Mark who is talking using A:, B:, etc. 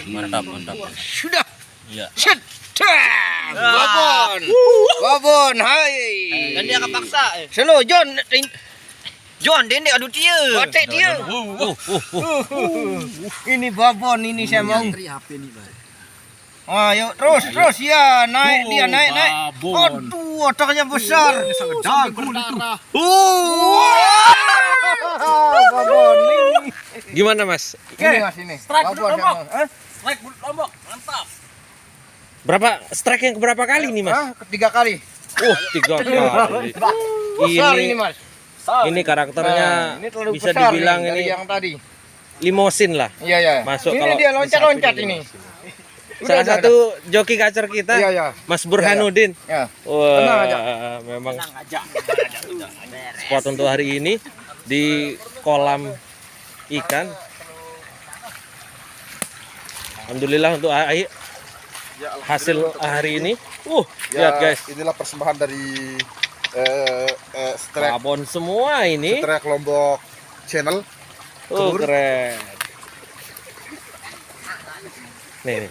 A: Mantap, mantap.
B: Sudah.
A: Iya.
B: Set. Babon. Babon, hai.
C: Dan dia kepaksa.
B: Selo John.
C: John, dia adu dia.
B: Batik dia. Ini babon ini saya mau. Ayo terus ya naik dia naik.
A: Babon.
B: Aduh, otaknya besar. Babon ini.
D: Gimana Mas?
B: Ini Mas ini. Babon saya mau.
A: Strike Lombok, mantap.
D: Berapa strike yang keberapa kali nih Mas?
B: Ketiga kali.
D: 3 kali.
B: Besar ini Mas.
D: Ini karakternya
B: Ini terlalu
D: bisa
B: besar
D: dibilang
B: nih, dari
D: ini
B: yang tadi.
D: limosin lah.
B: Iya.
D: Masuk
B: Ini
D: kalau
B: dia loncat-loncat
D: sapi
B: ini.
D: Salah satu joki gacor kita,
B: Iya.
D: Mas Burhanuddin.
B: Ya.
D: Wah,
B: Tenang aja.
D: memang spot untuk hari ini di kolam ikan. Alhamdulillah untuk hasil hari ini. Lihat guys,
E: inilah persembahan dari Strike
D: babon semua ini.
E: Lombok Channel.
D: Keren. Nih.